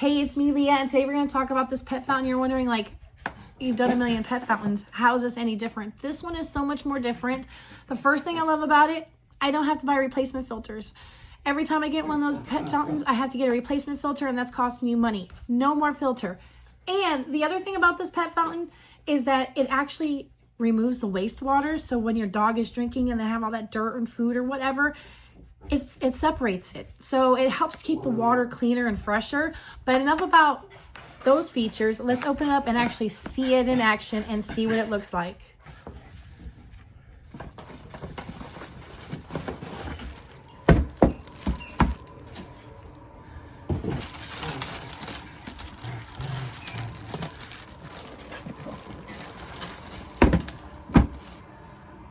Hey, it's me, Leah, and today we're going to talk about this pet fountain. You're wondering, like, you've done a million pet fountains. How is this any different? This one is so much more different. The first thing I love about it, I don't have to buy replacement filters. Every time I get one of those pet fountains, I have to get a replacement filter, and that's costing you money. No more filter. And the other thing about this pet fountain is that it actually removes the wastewater. So when your dog is drinking and they have all that dirt and food or whatever, it separates it. So it helps keep the water cleaner and fresher. But enough about those features. Let's open it up and actually see it in action and see what it looks like.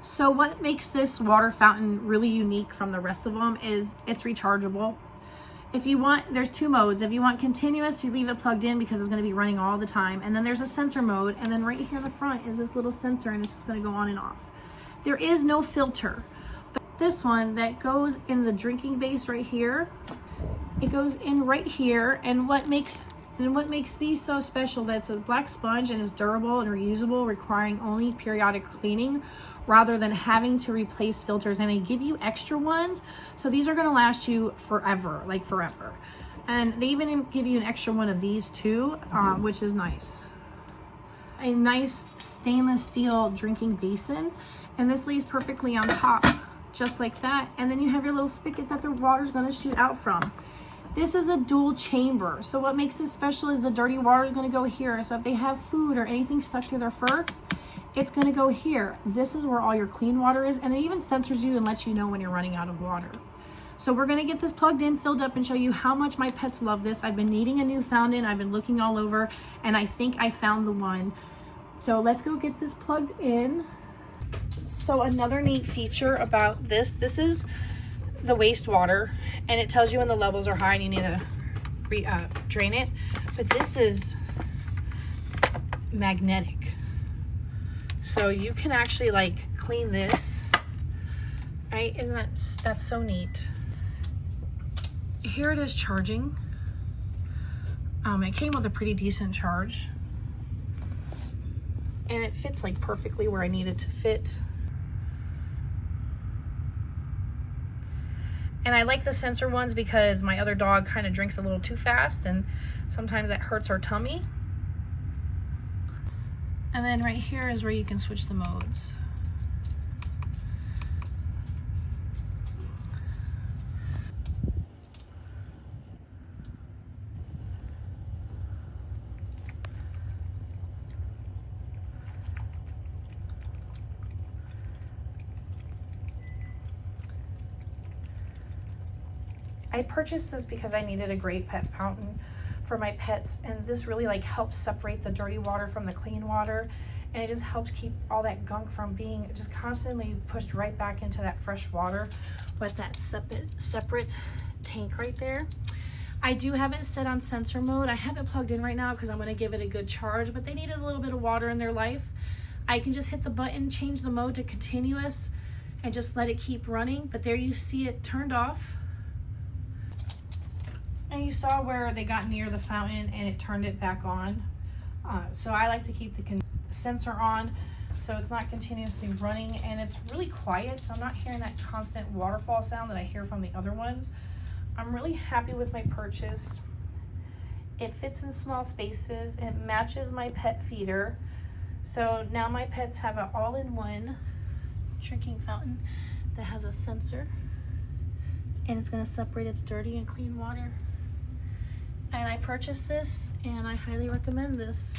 So what makes this water fountain really unique from the rest of them is it's rechargeable. If you want, there's two modes. If you want continuous, you leave it plugged in because it's going to be running all the time. And then there's a sensor mode. And then right here in the front is this little sensor, and it's just going to go on and off. There is no filter. But this one that goes in the drinking base right here, it goes in right here. And what makes these so special, that it's a black sponge and is durable and reusable, requiring only periodic cleaning rather than having to replace filters. And they give you extra ones, so these are going to last you forever, like forever. And they even give you an extra one of these too, which is nice. A nice stainless steel drinking basin, and this lays perfectly on top, just like that. And then you have your little spigot that the water's going to shoot out from. This is a dual chamber. So what makes this special is the dirty water is going to go here. So if they have food or anything stuck to their fur, it's going to go here. This is where all your clean water is, and it even censors you and lets you know when you're running out of water. So we're going to get this plugged in, filled up, and show you how much my pets love this. I've been needing a new fountain. I've been looking all over, and I think I found the one. So let's go get this plugged in. So another neat feature about this is the wastewater, and it tells you when the levels are high and you need to drain it. But this is magnetic. So you can actually like clean this, right? Isn't that's so neat? Here it is charging. It came with a pretty decent charge, and it fits like perfectly where I need it to fit. And I like the sensor ones because my other dog kind of drinks a little too fast, and sometimes that hurts her tummy. And then right here is where you can switch the modes. I purchased this because I needed a great pet fountain for my pets, and this really like helps separate the dirty water from the clean water, and it just helps keep all that gunk from being just constantly pushed right back into that fresh water with that separate tank right there. I do have it set on sensor mode. I have it plugged in right now because I'm going to give it a good charge, but they needed a little bit of water in their life. I can just hit the button, change the mode to continuous, and just let it keep running. But there you see it turned off. And you saw where they got near the fountain and it turned it back on. So I like to keep the sensor on so it's not continuously running, and it's really quiet, so I'm not hearing that constant waterfall sound that I hear from the other ones. I'm really happy with my purchase. It fits in small spaces. It matches my pet feeder. So now my pets have an all-in-one drinking fountain that has a sensor, and it's going to separate its dirty and clean water. And I purchased this, and I highly recommend this.